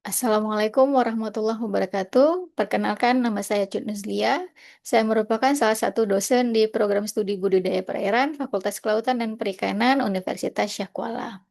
Assalamualaikum warahmatullahi wabarakatuh. Perkenalkan, nama saya Cut Nuzlia. Saya merupakan salah satu dosen di program studi Budidaya Perairan Fakultas Kelautan dan Perikanan Universitas Syah Kuala.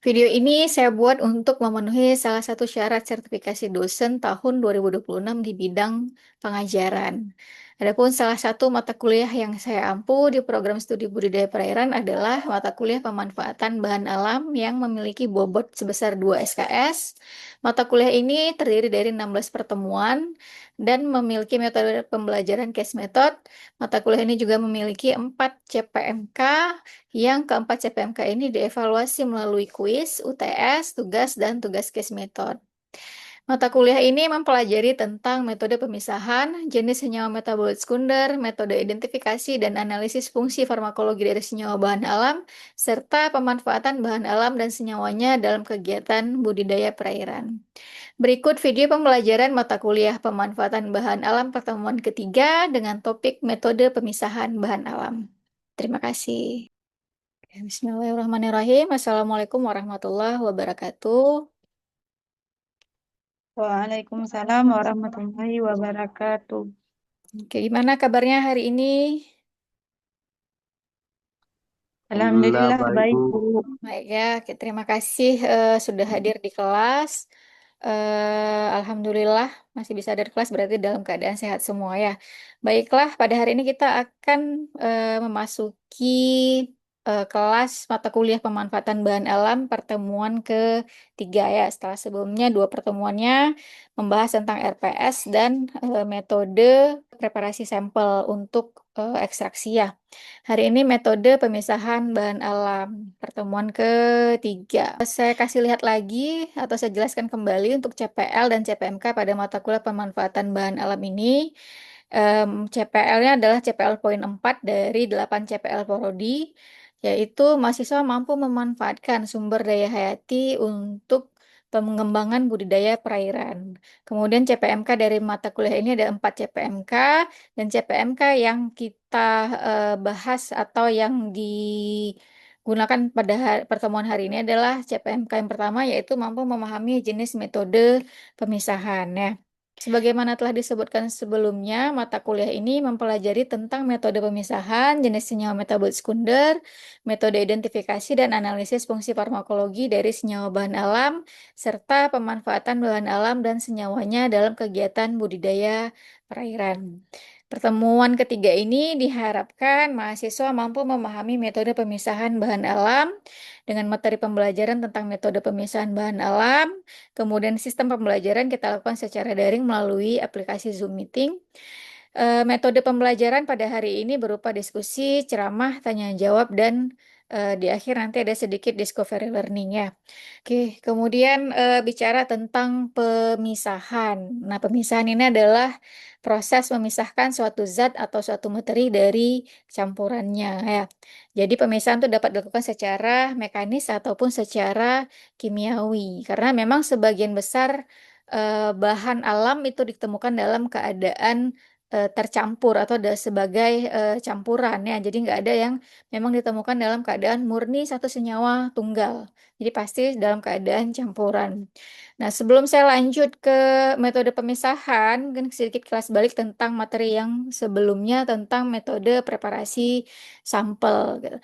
Video ini saya buat untuk memenuhi salah satu syarat sertifikasi dosen tahun 2026 di bidang pengajaran. Adapun salah satu mata kuliah yang saya ampu di program studi budidaya perairan adalah mata kuliah pemanfaatan bahan alam yang memiliki bobot sebesar 2 SKS. Mata kuliah ini terdiri dari 16 pertemuan dan memiliki metode pembelajaran case method. Mata kuliah ini juga memiliki 4 CPMK yang keempat CPMK ini dievaluasi melalui kuis, UTS, tugas, dan tugas case method. Mata kuliah ini mempelajari tentang metode pemisahan, jenis senyawa metabolit sekunder, metode identifikasi dan analisis fungsi farmakologi dari senyawa bahan alam, serta pemanfaatan bahan alam dan senyawanya dalam kegiatan budidaya perairan. Berikut video pembelajaran mata kuliah pemanfaatan bahan alam pertemuan ketiga dengan topik metode pemisahan bahan alam. Terima kasih. Bismillahirrahmanirrahim. Assalamualaikum warahmatullahi wabarakatuh. Waalaikumsalam warahmatullahi wabarakatuh. Oke, gimana kabarnya hari ini? Alhamdulillah Alhamdulillah baik baik, Bu. Bu. Baik ya, oke, terima kasih sudah hadir di kelas. Alhamdulillah masih bisa hadir di kelas berarti dalam keadaan sehat semua ya. Baiklah, pada hari ini kita akan memasuki kelas mata kuliah pemanfaatan bahan alam pertemuan ketiga ya. Setelah sebelumnya dua pertemuannya membahas tentang RPS dan metode preparasi sampel untuk ekstraksi ya. Hari ini metode pemisahan bahan alam, pertemuan ketiga. Saya kasih lihat lagi atau saya jelaskan kembali untuk CPL dan CPMK pada mata kuliah pemanfaatan bahan alam ini. CPL-nya adalah CPL poin 4 dari 8 CPL Porodi, yaitu mahasiswa mampu memanfaatkan sumber daya hayati untuk pengembangan budidaya perairan. Kemudian CPMK dari mata kuliah ini ada 4 CPMK, dan CPMK yang kita bahas atau yang digunakan pada pertemuan hari ini adalah CPMK yang pertama, yaitu mampu memahami jenis metode pemisahan. Ya. Sebagaimana telah disebutkan sebelumnya, mata kuliah ini mempelajari tentang metode pemisahan, jenis senyawa metabolit sekunder, metode identifikasi dan analisis fungsi farmakologi dari senyawa bahan alam, serta pemanfaatan bahan alam dan senyawanya dalam kegiatan budidaya perairan. Pertemuan ketiga ini diharapkan mahasiswa mampu memahami metode pemisahan bahan alam dengan materi pembelajaran tentang metode pemisahan bahan alam. Kemudian sistem pembelajaran kita lakukan secara daring melalui aplikasi Zoom Meeting. Metode pembelajaran pada hari ini berupa diskusi, ceramah, tanya jawab, dan di akhir nanti ada sedikit discovery learning ya. Oke, kemudian bicara tentang pemisahan. Nah, pemisahan ini adalah proses memisahkan suatu zat atau suatu materi dari campurannya ya. Jadi pemisahan itu dapat dilakukan secara mekanis ataupun secara kimiawi. Karena memang sebagian besar bahan alam itu ditemukan dalam keadaan tercampur atau sebagai campuran ya. Jadi nggak ada yang memang ditemukan dalam keadaan murni satu senyawa tunggal. Jadi pasti dalam keadaan campuran. Nah, sebelum saya lanjut ke metode pemisahan, mungkin sedikit kelas balik tentang materi yang sebelumnya tentang metode preparasi sampel gitu.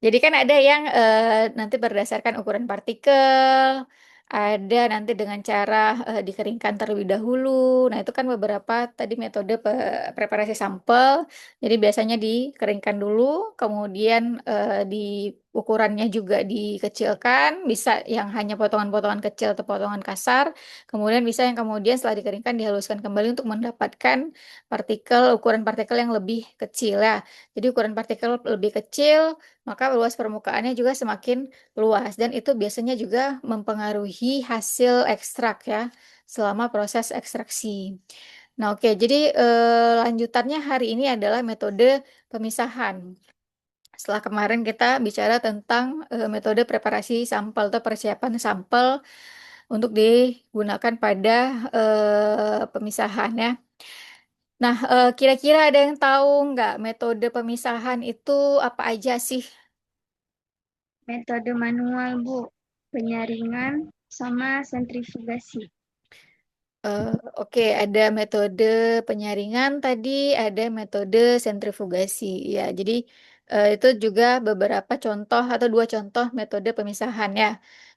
Jadi kan ada yang nanti berdasarkan ukuran partikel, ada nanti dengan cara dikeringkan terlebih dahulu. Nah, itu kan beberapa tadi metode preparasi sampel. Jadi biasanya dikeringkan dulu, kemudian di ukurannya juga dikecilkan, bisa yang hanya potongan-potongan kecil atau potongan kasar. Kemudian bisa yang kemudian setelah dikeringkan dihaluskan kembali untuk mendapatkan ukuran partikel yang lebih kecil ya. Jadi ukuran partikel lebih kecil, maka luas permukaannya juga semakin luas dan itu biasanya juga mempengaruhi hasil ekstrak ya selama proses ekstraksi. Nah, oke, jadi lanjutannya hari ini adalah metode pemisahan. Setelah kemarin kita bicara tentang metode preparasi sampel atau persiapan sampel untuk digunakan pada pemisahan ya. Nah, kira-kira ada yang tahu nggak metode pemisahan itu apa aja sih? Metode manual, Bu. Penyaringan, sama sentrifugasi. Oke, ada metode penyaringan tadi, ada metode sentrifugasi. Ya, jadi itu juga beberapa contoh atau dua contoh metode pemisahan ya.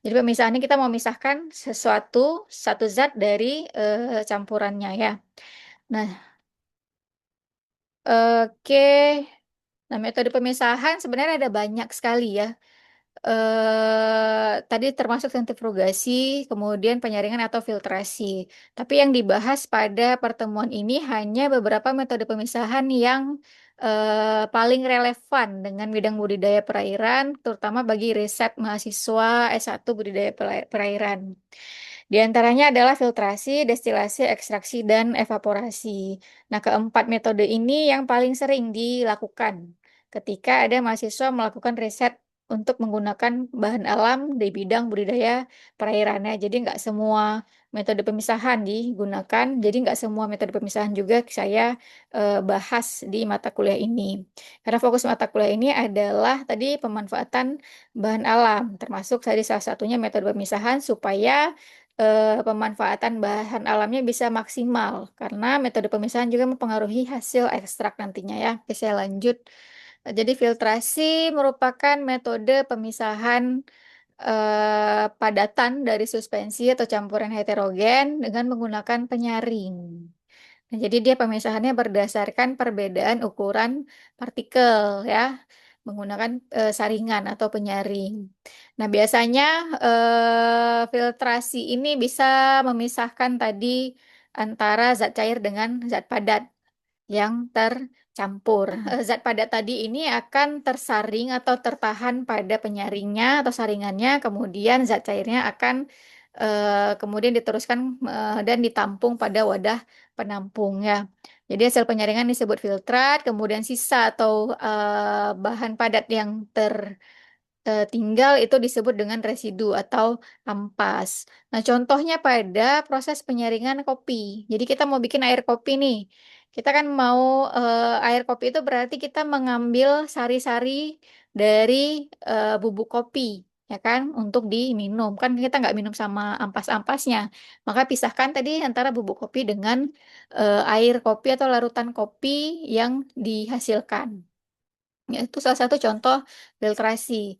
Jadi pemisahannya kita mau memisahkan satu zat dari campurannya ya. Nah, oke. Nah, metode pemisahan sebenarnya ada banyak sekali ya. Tadi termasuk sentrifugasi, kemudian penyaringan atau filtrasi. Tapi yang dibahas pada pertemuan ini hanya beberapa metode pemisahan yang paling relevan dengan bidang budidaya perairan, terutama bagi riset mahasiswa S1 budidaya perairan. Di antaranya adalah filtrasi, destilasi, ekstraksi, dan evaporasi. Nah, keempat metode ini yang paling sering dilakukan ketika ada mahasiswa melakukan riset untuk menggunakan bahan alam di bidang budidaya perairannya. Jadi nggak semua metode pemisahan digunakan. Jadi nggak semua metode pemisahan juga saya bahas di mata kuliah ini. Karena fokus mata kuliah ini adalah tadi pemanfaatan bahan alam, termasuk tadi salah satunya metode pemisahan supaya pemanfaatan bahan alamnya bisa maksimal. Karena metode pemisahan juga mempengaruhi hasil ekstrak nantinya ya. Oke, saya lanjut. Jadi filtrasi merupakan metode pemisahan padatan dari suspensi atau campuran heterogen dengan menggunakan penyaring. Nah, jadi dia pemisahannya berdasarkan perbedaan ukuran partikel ya, menggunakan saringan atau penyaring. Nah, biasanya filtrasi ini bisa memisahkan tadi antara zat cair dengan zat padat yang tercampur. Zat padat tadi ini akan tersaring atau tertahan pada penyaringnya atau saringannya, kemudian zat cairnya akan kemudian diteruskan dan ditampung pada wadah penampung ya. Jadi hasil penyaringan disebut filtrat, kemudian sisa atau bahan padat yang tinggal itu disebut dengan residu atau ampas. Nah, contohnya pada proses penyaringan kopi. Jadi kita mau bikin air kopi nih. Kita kan mau air kopi itu berarti kita mengambil sari-sari dari bubuk kopi, ya kan, untuk diminum. Kan kita nggak minum sama ampas-ampasnya. Maka pisahkan tadi antara bubuk kopi dengan air kopi atau larutan kopi yang dihasilkan. Ya, itu salah satu contoh filtrasi.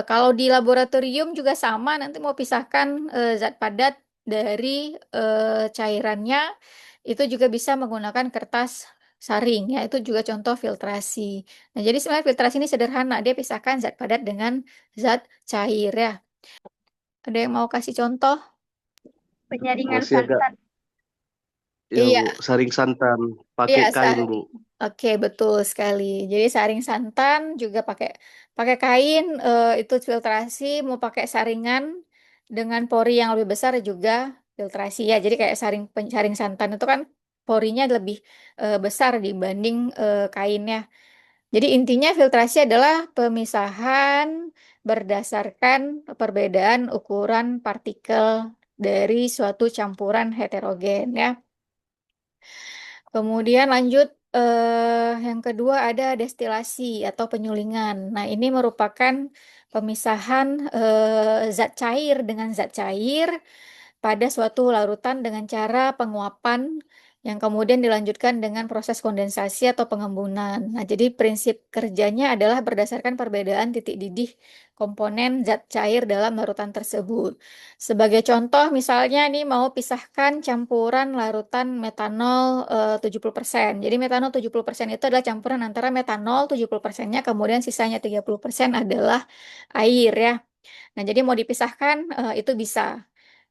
Kalau di laboratorium juga sama, nanti mau pisahkan zat padat dari cairannya, itu juga bisa menggunakan kertas saring, ya itu juga contoh filtrasi. Nah, jadi sebenarnya filtrasi ini sederhana, dia pisahkan zat padat dengan zat cair ya. Ada yang mau kasih contoh? Penyaringan Masih agak santan. ya Iya, Bu, saring santan iya, pakai kain Bu. Oke, betul sekali. Jadi saring santan juga pakai pakai kain itu filtrasi, mau pakai saringan dengan pori yang lebih besar juga filtrasi ya. Jadi kayak saring santan itu kan porinya lebih besar dibanding kainnya. Jadi intinya filtrasi adalah pemisahan berdasarkan perbedaan ukuran partikel dari suatu campuran heterogen ya. Kemudian lanjut yang kedua ada destilasi atau penyulingan. Nah, ini merupakan pemisahan zat cair dengan zat cair pada suatu larutan dengan cara penguapan yang kemudian dilanjutkan dengan proses kondensasi atau pengembunan. Nah, jadi prinsip kerjanya adalah berdasarkan perbedaan titik didih komponen zat cair dalam larutan tersebut. Sebagai contoh, misalnya nih mau pisahkan campuran larutan metanol 70%. Jadi metanol 70% itu adalah campuran antara metanol 70%-nya, kemudian sisanya 30% adalah air ya. Nah, jadi mau dipisahkan itu bisa.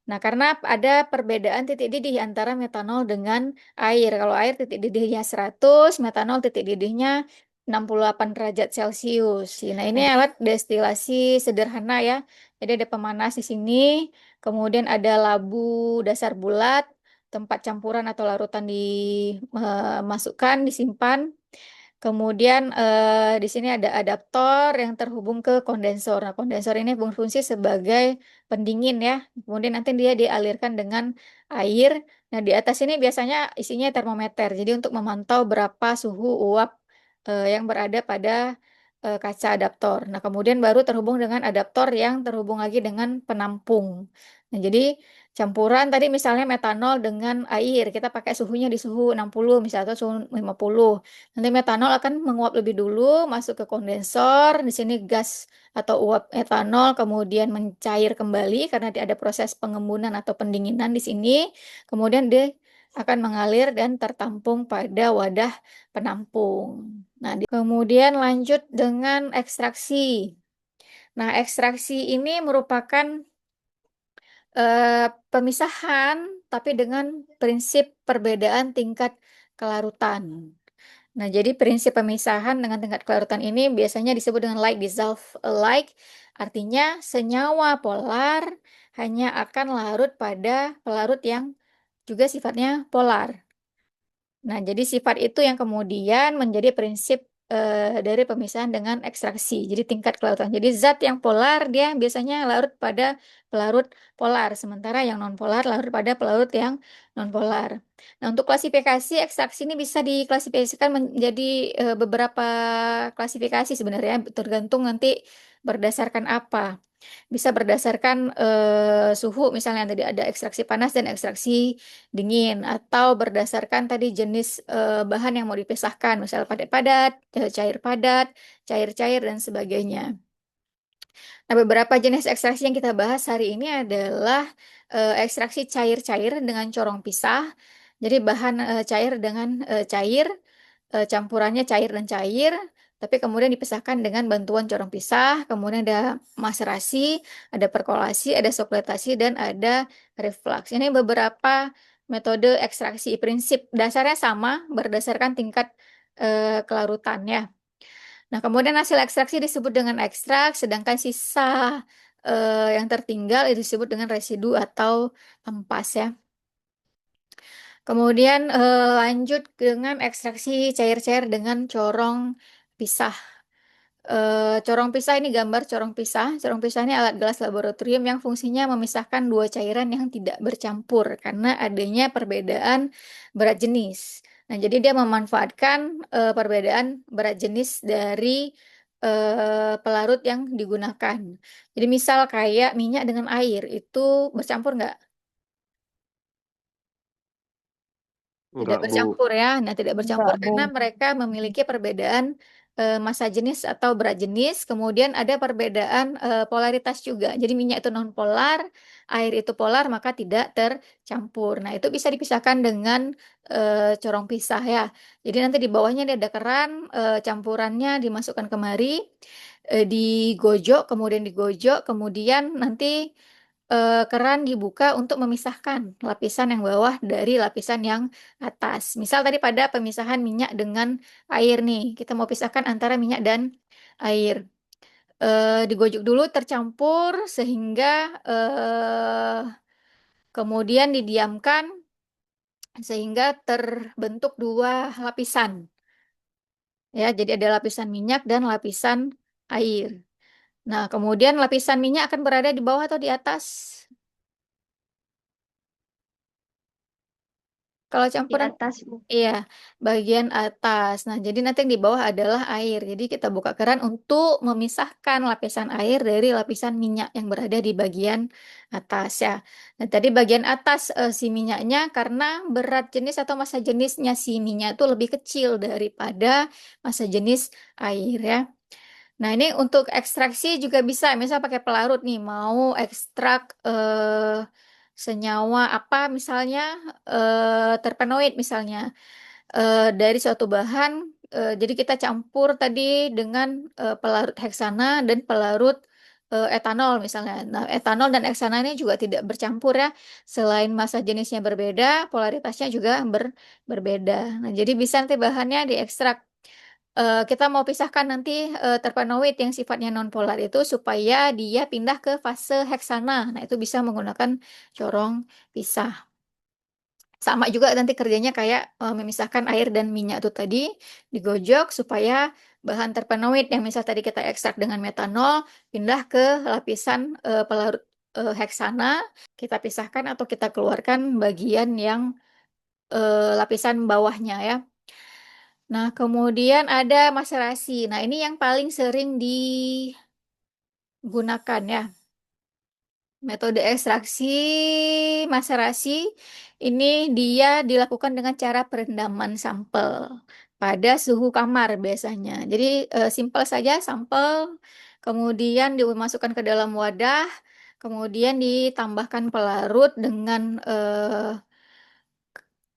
Nah, karena ada perbedaan titik didih antara metanol dengan air. Kalau air titik didihnya 100, metanol titik didihnya 68 derajat Celcius. Nah, ini alat destilasi sederhana ya. Jadi ada pemanas di sini, kemudian ada labu dasar bulat, tempat campuran atau larutan dimasukkan, disimpan. Kemudian di sini ada adaptor yang terhubung ke kondensor. Nah, kondensor ini berfungsi sebagai pendingin ya. Kemudian nanti dia dialirkan dengan air. Nah, di atas ini biasanya isinya termometer. Jadi untuk memantau berapa suhu uap yang berada pada kaca adaptor. Nah, kemudian baru terhubung dengan adaptor yang terhubung lagi dengan penampung. Nah, jadi campuran tadi misalnya metanol dengan air, kita pakai suhunya di suhu 60 misalnya atau suhu 50. Nanti metanol akan menguap lebih dulu, masuk ke kondensor. Di sini gas atau uap etanol kemudian mencair kembali karena ada proses pengembunan atau pendinginan di sini. Kemudian dia akan mengalir dan tertampung pada wadah penampung. Nah, kemudian lanjut dengan ekstraksi. Nah, ekstraksi ini merupakan pemisahan, tapi dengan prinsip perbedaan tingkat kelarutan. Nah, jadi prinsip pemisahan dengan tingkat kelarutan ini biasanya disebut dengan like dissolve alike, artinya senyawa polar hanya akan larut pada pelarut yang juga sifatnya polar. Nah, jadi sifat itu yang kemudian menjadi prinsip dari pemisahan dengan ekstraksi. Jadi tingkat kelarutan. Jadi zat yang polar dia biasanya larut pada pelarut polar, sementara yang non-polar larut pada pelarut yang non-polar. Nah, untuk klasifikasi ekstraksi ini bisa diklasifikasikan menjadi beberapa klasifikasi sebenarnya, tergantung nanti berdasarkan apa. Bisa berdasarkan suhu, misalnya tadi ada ekstraksi panas dan ekstraksi dingin, atau berdasarkan tadi jenis bahan yang mau dipisahkan, misalnya padat-padat, cair-padat, cair-cair, dan sebagainya. Nah, beberapa jenis ekstraksi yang kita bahas hari ini adalah ekstraksi cair-cair dengan corong pisah. Jadi bahan cair dengan cair, campurannya cair dan cair, tapi kemudian dipisahkan dengan bantuan corong pisah. Kemudian ada maserasi, ada perkolasi, ada sokletasi, dan ada reflux. Ini beberapa metode ekstraksi. Prinsip dasarnya sama, berdasarkan tingkat kelarutannya. Nah, kemudian hasil ekstraksi disebut dengan ekstrak, sedangkan sisa yang tertinggal itu disebut dengan residu atau ampas ya. Kemudian lanjut dengan ekstraksi cair-cair dengan corong pisah. Corong pisah ini gambar corong pisah. Corong pisah ini alat gelas laboratorium yang fungsinya memisahkan dua cairan yang tidak bercampur karena adanya perbedaan berat jenis. Nah, jadi dia memanfaatkan perbedaan berat jenis dari pelarut yang digunakan. Jadi misal kayak minyak dengan air itu bercampur nggak? Tidak Enggak, Bu. bercampur ya. Nah, tidak bercampur Enggak, Bu. karena mereka memiliki perbedaan massa jenis atau berat jenis. Kemudian ada perbedaan polaritas juga. Jadi minyak itu non polar, air itu polar, maka tidak tercampur. Nah, itu bisa dipisahkan dengan corong pisah ya. Jadi nanti di bawahnya dia ada keran, campurannya dimasukkan kemari, digojok, kemudian nanti keran dibuka untuk memisahkan lapisan yang bawah dari lapisan yang atas. Misal tadi pada pemisahan minyak dengan air nih, kita mau pisahkan antara minyak dan air. Digojok dulu tercampur sehingga kemudian didiamkan sehingga terbentuk dua lapisan. Ya, jadi ada lapisan minyak dan lapisan air. Nah, kemudian lapisan minyak akan berada di bawah atau di atas? Kalau Di campuran, atas, Bu. iya, bagian atas. Nah, jadi nanti yang di bawah adalah air. Jadi kita buka keran untuk memisahkan lapisan air dari lapisan minyak yang berada di bagian atas ya. Nah, tadi bagian atas si minyaknya karena berat jenis atau massa jenisnya si minyak itu lebih kecil daripada massa jenis air ya. Nah, ini untuk ekstraksi juga bisa, misal pakai pelarut nih, mau ekstrak senyawa apa misalnya terpenoid misalnya dari suatu bahan, jadi kita campur tadi dengan pelarut heksana dan pelarut etanol misalnya. Nah, etanol dan heksana ini juga tidak bercampur ya. Selain massa jenisnya berbeda, polaritasnya juga berbeda. Nah, jadi bisa nanti bahannya diekstrak. Kita mau pisahkan nanti terpenoid yang sifatnya nonpolar itu supaya dia pindah ke fase heksana. Nah, itu bisa menggunakan corong pisah. Sama juga nanti kerjanya kayak memisahkan air dan minyak itu tadi, digojok supaya bahan terpenoid yang misal tadi kita ekstrak dengan metanol pindah ke lapisan pelarut heksana, kita pisahkan atau kita keluarkan bagian yang lapisan bawahnya ya. Nah, kemudian ada maserasi. Nah, ini yang paling sering digunakan ya. Metode ekstraksi maserasi ini dia dilakukan dengan cara perendaman sampel pada suhu kamar biasanya. Jadi simpel saja sampel, kemudian dimasukkan ke dalam wadah, kemudian ditambahkan pelarut dengan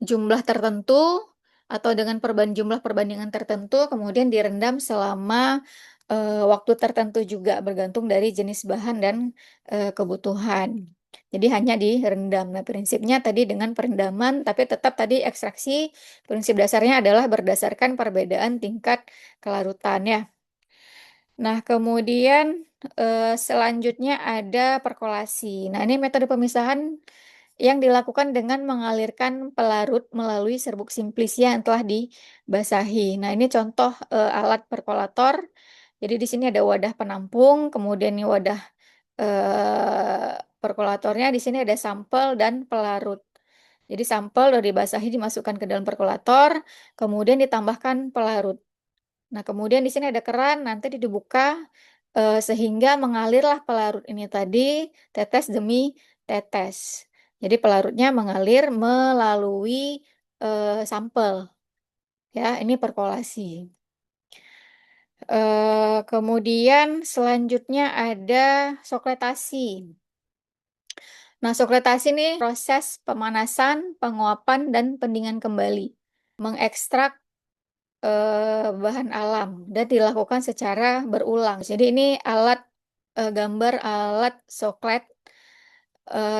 jumlah tertentu atau dengan jumlah perbandingan tertentu, kemudian direndam selama waktu tertentu juga bergantung dari jenis bahan dan kebutuhan. Jadi hanya direndam. Nah, prinsipnya tadi dengan perendaman, tapi tetap tadi ekstraksi, prinsip dasarnya adalah berdasarkan perbedaan tingkat kelarutan ya. Nah, kemudian selanjutnya ada perkolasi. Nah, ini metode pemisahan yang dilakukan dengan mengalirkan pelarut melalui serbuk simplisia yang telah dibasahi. Nah, ini contoh alat perkolator. Jadi di sini ada wadah penampung, kemudian ini wadah perkolatornya, di sini ada sampel dan pelarut. Jadi sampel udah dibasahi dimasukkan ke dalam perkolator, kemudian ditambahkan pelarut. Nah, kemudian di sini ada keran, nanti dibuka sehingga mengalirlah pelarut ini tadi tetes demi tetes. Jadi pelarutnya mengalir melalui sampel. Ya, ini perkolasi. Kemudian selanjutnya ada sokletasi. Nah, sokletasi ini proses pemanasan, penguapan, dan pendinginan kembali. Mengekstrak bahan alam dan dilakukan secara berulang. Jadi ini alat gambar alat soklet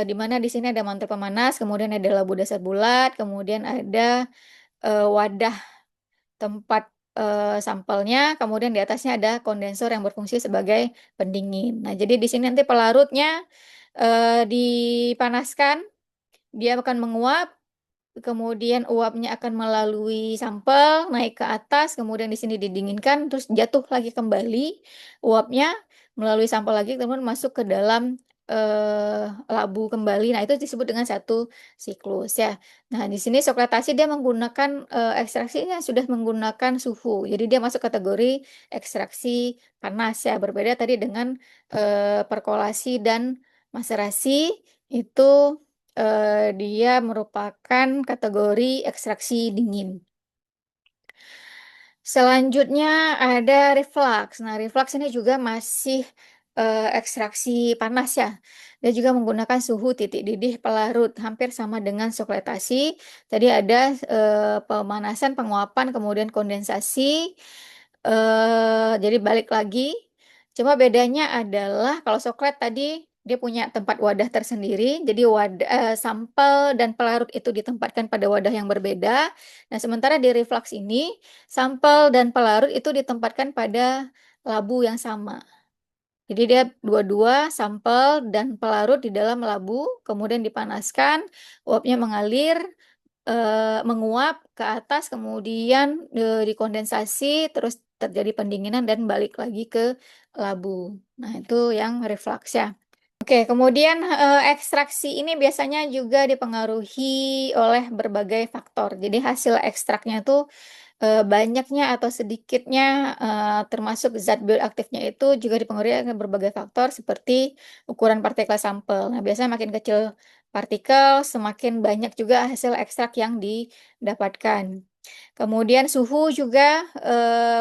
di mana di sini ada mantel pemanas, kemudian ada labu dasar bulat, kemudian ada wadah tempat sampelnya, kemudian di atasnya ada kondensor yang berfungsi sebagai pendingin. Nah, jadi di sini nanti pelarutnya dipanaskan, dia akan menguap. Kemudian uapnya akan melalui sampel naik ke atas, kemudian di sini didinginkan, terus jatuh lagi kembali uapnya melalui sampel lagi, kemudian masuk ke dalam labu kembali. Nah, itu disebut dengan satu siklus ya. Nah, di sini sokletasi dia menggunakan ekstraksinya sudah menggunakan suhu. Jadi dia masuk kategori ekstraksi panas ya. Berbeda tadi dengan perkolasi dan maserasi itu dia merupakan kategori ekstraksi dingin. Selanjutnya ada reflux. Nah, reflux ini juga masih ekstraksi panas ya. Dia juga menggunakan suhu titik didih pelarut, hampir sama dengan sokletasi. Tadi ada pemanasan, penguapan, kemudian kondensasi. Jadi balik lagi. Cuma bedanya adalah kalau soklet tadi dia punya tempat wadah tersendiri. Jadi sampel dan pelarut itu ditempatkan pada wadah yang berbeda. Nah, sementara di reflux ini sampel dan pelarut itu ditempatkan pada labu yang sama. Jadi dia dua-dua sampel dan pelarut di dalam labu, kemudian dipanaskan, uapnya mengalir, menguap ke atas, kemudian dikondensasi, terus terjadi pendinginan dan balik lagi ke labu. Nah, itu yang reflux ya. Oke, kemudian ekstraksi ini biasanya juga dipengaruhi oleh berbagai faktor. Jadi hasil ekstraknya itu banyaknya atau sedikitnya termasuk zat bioaktifnya itu juga dipengaruhi oleh berbagai faktor seperti ukuran partikel sampel. Nah, biasanya makin kecil partikel, semakin banyak juga hasil ekstrak yang didapatkan. Kemudian suhu juga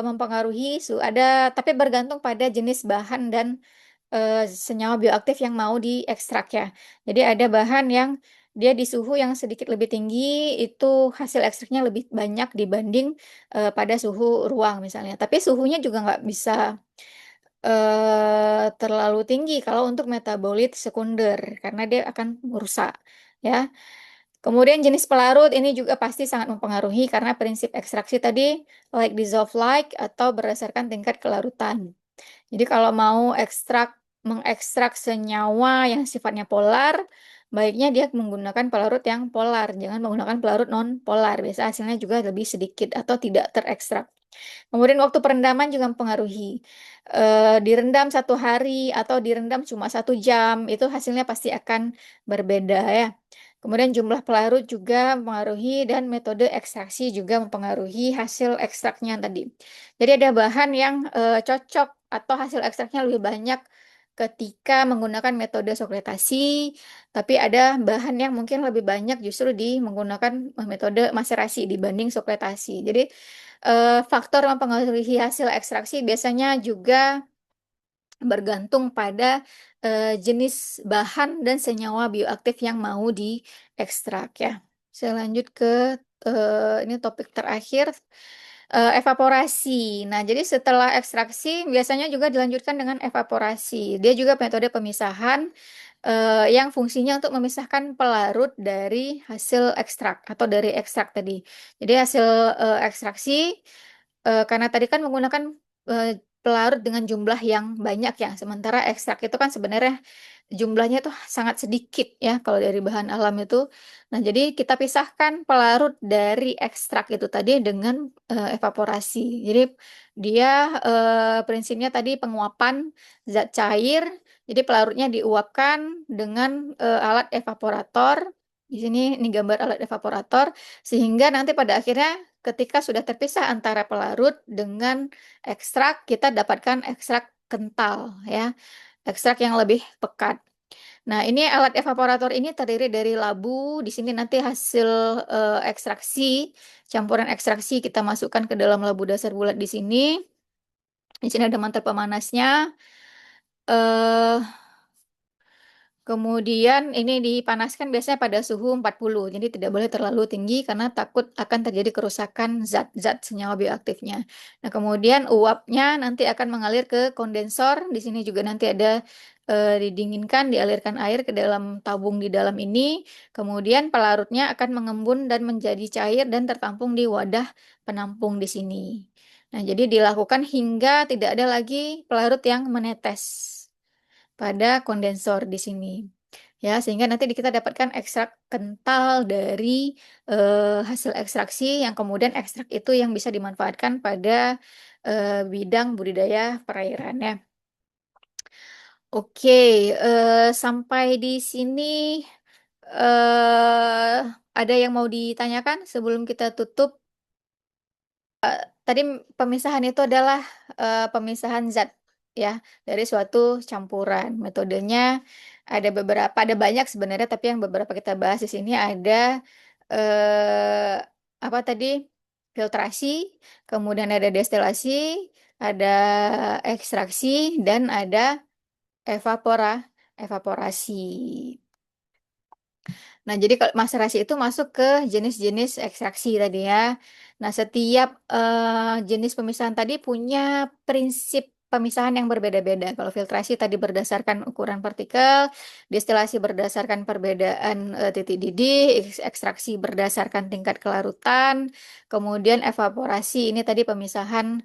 mempengaruhi, tapi bergantung pada jenis bahan dan senyawa bioaktif yang mau diekstrak ya. Jadi ada bahan yang dia di suhu yang sedikit lebih tinggi itu hasil ekstraknya lebih banyak dibanding pada suhu ruang misalnya. Tapi suhunya juga nggak bisa terlalu tinggi kalau untuk metabolit sekunder karena dia akan merusak ya. Kemudian jenis pelarut ini juga pasti sangat mempengaruhi karena prinsip ekstraksi tadi like dissolve like atau berdasarkan tingkat kelarutan. Jadi kalau mau mengekstrak senyawa yang sifatnya polar, baiknya dia menggunakan pelarut yang polar, jangan menggunakan pelarut non polar. Biasa hasilnya juga lebih sedikit atau tidak terekstrak. Kemudian waktu perendaman juga mempengaruhi. Direndam 1 hari atau direndam cuma 1 jam, itu hasilnya pasti akan berbeda ya. Kemudian jumlah pelarut juga mempengaruhi dan metode ekstraksi juga mempengaruhi hasil ekstraknya tadi. Jadi ada bahan yang cocok atau hasil ekstraknya lebih banyak ketika menggunakan metode sokretasi, tapi ada bahan yang mungkin lebih banyak justru di menggunakan metode maserasi dibanding sokretasi. Jadi faktor mempengaruhi hasil ekstraksi biasanya juga bergantung pada jenis bahan dan senyawa bioaktif yang mau diekstrak ya. Saya lanjut ke ini topik terakhir, evaporasi. Nah, jadi setelah ekstraksi biasanya juga dilanjutkan dengan evaporasi. Dia juga metode pemisahan yang fungsinya untuk memisahkan pelarut dari hasil ekstrak atau dari ekstrak tadi. Jadi hasil ekstraksi karena tadi kan menggunakan pelarut dengan jumlah yang banyak ya, sementara ekstrak itu kan sebenarnya jumlahnya tuh sangat sedikit ya kalau dari bahan alam itu. Nah, jadi kita pisahkan pelarut dari ekstrak itu tadi dengan evaporasi. Jadi dia prinsipnya tadi penguapan zat cair. Jadi pelarutnya diuapkan dengan alat evaporator. Di sini ini gambar alat evaporator sehingga nanti pada akhirnya ketika sudah terpisah antara pelarut dengan ekstrak, kita dapatkan ekstrak kental ya, ekstrak yang lebih pekat. Nah, ini alat evaporator ini terdiri dari labu. Di sini nanti hasil ekstraksi, campuran ekstraksi kita masukkan ke dalam labu dasar bulat di sini. Di sini ada mantel pemanasnya. eh Kemudian ini dipanaskan biasanya pada suhu 40, jadi tidak boleh terlalu tinggi karena takut akan terjadi kerusakan zat-zat senyawa bioaktifnya. Nah, kemudian uapnya nanti akan mengalir ke kondensor. Di sini juga nanti ada didinginkan, dialirkan air ke dalam tabung di dalam ini. Kemudian pelarutnya akan mengembun dan menjadi cair dan tertampung di wadah penampung di sini. Nah, jadi dilakukan hingga tidak ada lagi pelarut yang menetes pada kondensor di sini. Ya, sehingga nanti kita dapatkan ekstrak kental dari hasil ekstraksi yang kemudian ekstrak itu yang bisa dimanfaatkan pada bidang budidaya perairannya. Oke, sampai di sini ada yang mau ditanyakan sebelum kita tutup? Tadi pemisahan itu adalah pemisahan zat ya dari suatu campuran. Metodenya ada banyak sebenarnya, tapi yang beberapa kita bahas di sini ada eh, apa tadi? Filtrasi, kemudian ada destilasi, ada ekstraksi, dan ada evaporasi. Nah, jadi kalau maserasi itu masuk ke jenis-jenis ekstraksi tadi ya. Nah, setiap jenis pemisahan tadi punya prinsip pemisahan yang berbeda-beda. Kalau filtrasi tadi berdasarkan ukuran partikel, destilasi berdasarkan perbedaan titik didih, ekstraksi berdasarkan tingkat kelarutan, kemudian evaporasi ini tadi pemisahan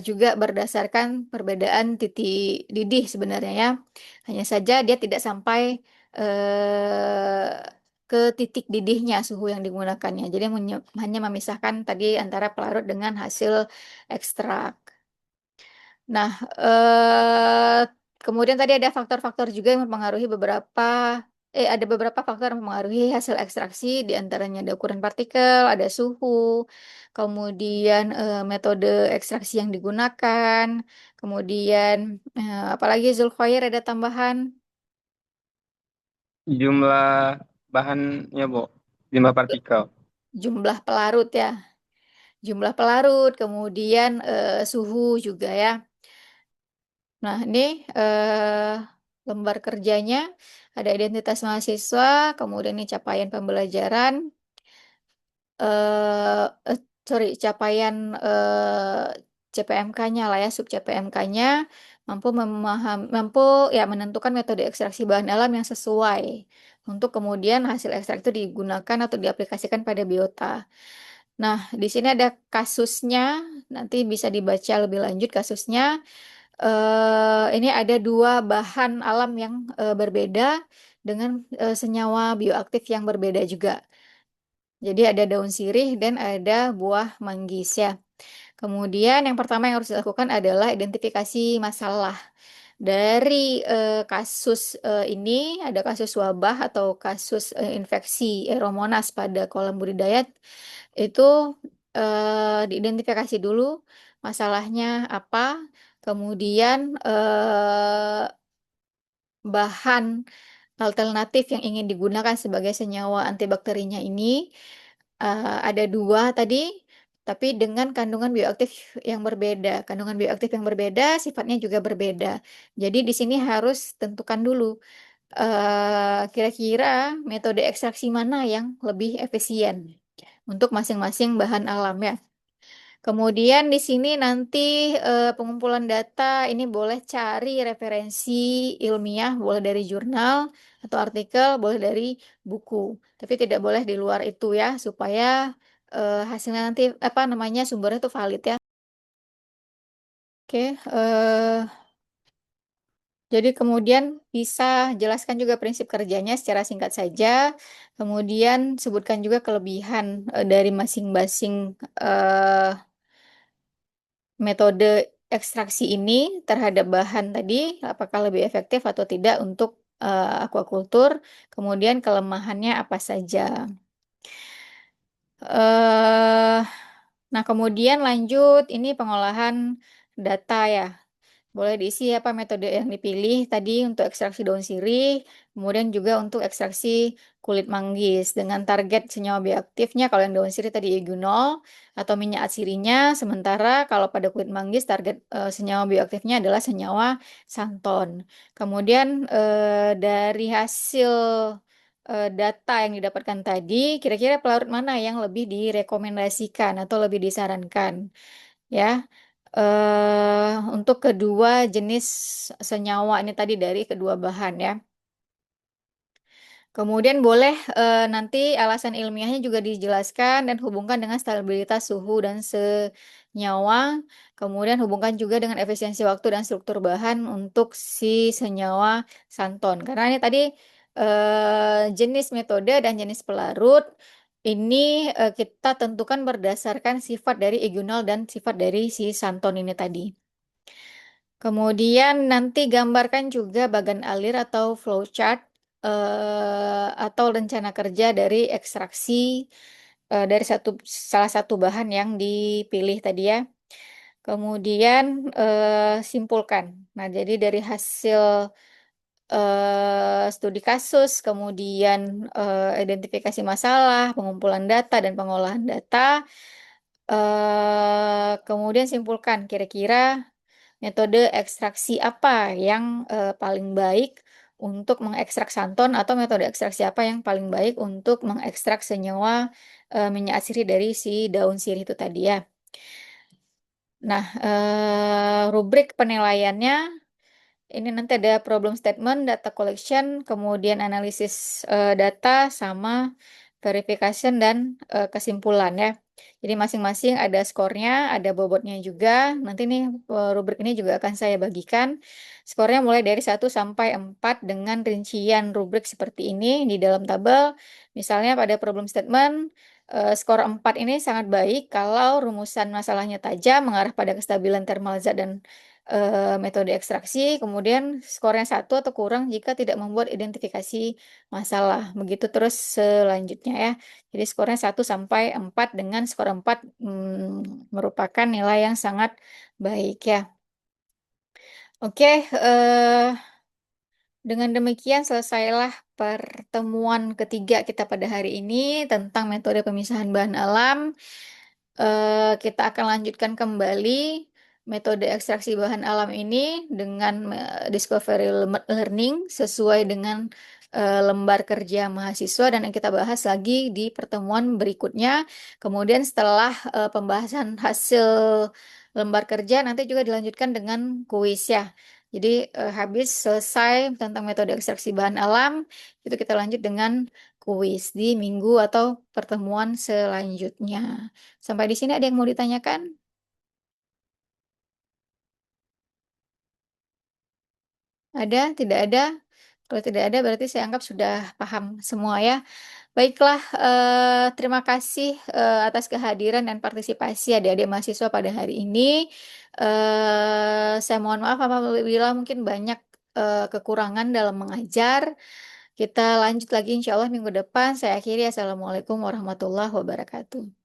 juga berdasarkan perbedaan titik didih sebenarnya ya. Hanya saja dia tidak sampai eh, ke titik didihnya suhu yang digunakannya. Jadi hanya memisahkan tadi antara pelarut dengan hasil ekstrak. Nah, kemudian tadi ada faktor-faktor juga yang mempengaruhi ada beberapa faktor yang mempengaruhi hasil ekstraksi, di antaranya ada ukuran partikel, ada suhu, kemudian metode ekstraksi yang digunakan, kemudian apalagi Zulkhoir ada tambahan Jumlah bahannya, Bu. Jumlah partikel. jumlah pelarut ya. Jumlah pelarut, kemudian suhu juga ya. Nah, ini lembar kerjanya ada identitas mahasiswa, kemudian ini capaian pembelajaran, eh capaian CPMK-nya lah ya, sub CPMK-nya mampu ya menentukan metode ekstraksi bahan alam yang sesuai untuk kemudian hasil ekstrak itu digunakan atau diaplikasikan pada biota. Nah, di sini ada kasusnya, nanti bisa dibaca lebih lanjut kasusnya. Ini ada dua bahan alam yang berbeda dengan senyawa bioaktif yang berbeda juga. Jadi ada daun sirih dan ada buah manggis ya. Kemudian yang pertama yang harus dilakukan adalah identifikasi masalah. Dari kasus ini ada kasus wabah atau kasus infeksi Aeromonas pada kolam budidaya itu diidentifikasi dulu masalahnya apa, kemudian bahan alternatif yang ingin digunakan sebagai senyawa antibakterinya ini ada dua tadi, tapi dengan kandungan bioaktif yang berbeda. Kandungan bioaktif yang berbeda sifatnya juga berbeda. Jadi di sini harus tentukan dulu kira-kira metode ekstraksi mana yang lebih efisien untuk masing-masing bahan alam ya. Kemudian di sini nanti pengumpulan data ini boleh cari referensi ilmiah, boleh dari jurnal atau artikel, boleh dari buku. Tapi tidak boleh di luar itu ya, supaya hasilnya nanti apa namanya sumbernya itu valid ya. Oke, jadi kemudian bisa jelaskan juga prinsip kerjanya secara singkat saja. Kemudian sebutkan juga kelebihan dari masing-masing eh, metode ekstraksi ini terhadap bahan tadi, apakah lebih efektif atau tidak untuk aquacultur, kemudian kelemahannya apa saja. eh nah, kemudian lanjut, ini pengolahan data ya. Boleh diisi apa metode yang dipilih tadi untuk ekstraksi daun sirih, kemudian juga untuk ekstraksi kulit manggis dengan target senyawa bioaktifnya kalau yang daun sirih tadi eugenol atau minyak atsirinya, sementara kalau pada kulit manggis target senyawa bioaktifnya adalah senyawa santon. Kemudian dari hasil data yang didapatkan tadi, kira-kira pelarut mana yang lebih direkomendasikan atau lebih disarankan? Ya, untuk kedua jenis senyawa ini tadi dari kedua bahan ya. Kemudian boleh nanti alasan ilmiahnya juga dijelaskan dan hubungkan dengan stabilitas suhu dan senyawa. Kemudian hubungkan juga dengan efisiensi waktu dan struktur bahan untuk si senyawa santon. Karena ini tadi jenis metode dan jenis pelarut ini kita tentukan berdasarkan sifat dari eugenol dan sifat dari si santon ini tadi. Kemudian nanti gambarkan juga bagan alir atau flowchart atau rencana kerja dari ekstraksi dari salah satu bahan yang dipilih tadi ya. Kemudian simpulkan. Nah, jadi dari hasil studi kasus, kemudian identifikasi masalah, pengumpulan data dan pengolahan data, kemudian simpulkan kira-kira metode ekstraksi apa yang paling baik untuk mengekstrak santon atau metode ekstraksi apa yang paling baik untuk mengekstrak senyawa minyak atsiri dari si daun sirih itu tadi ya. Nah, rubrik penilaiannya ini nanti ada problem statement, data collection, kemudian analisis data sama verification dan kesimpulan ya. Jadi masing-masing ada skornya, ada bobotnya juga. Nanti nih rubrik ini juga akan saya bagikan. Skornya mulai dari 1 sampai 4 dengan rincian rubrik seperti ini di dalam tabel. Misalnya pada problem statement, skor 4 ini sangat baik kalau rumusan masalahnya tajam, mengarah pada kestabilan thermal zat dan metode ekstraksi, kemudian skornya 1 atau kurang jika tidak membuat identifikasi masalah. Begitu terus selanjutnya ya. Jadi skornya 1 sampai 4 dengan skor 4 merupakan nilai yang sangat baik ya. Oke, dengan demikian selesailah pertemuan ketiga kita pada hari ini tentang metode pemisahan bahan alam. Kita akan lanjutkan kembali metode ekstraksi bahan alam ini dengan discovery learning sesuai dengan lembar kerja mahasiswa dan yang kita bahas lagi di pertemuan berikutnya. Kemudian setelah pembahasan hasil lembar kerja nanti juga dilanjutkan dengan kuis ya. Jadi habis selesai tentang metode ekstraksi bahan alam, itu kita lanjut dengan kuis di minggu atau pertemuan selanjutnya. Sampai di sini ada yang mau ditanyakan? Ada? Tidak ada? Kalau tidak ada berarti saya anggap sudah paham semua ya. Baiklah, terima kasih atas kehadiran dan partisipasi adik-adik mahasiswa pada hari ini. Saya mohon maaf apabila mungkin banyak kekurangan dalam mengajar. Kita lanjut lagi insya Allah minggu depan. Saya akhiri. Assalamualaikum warahmatullahi wabarakatuh.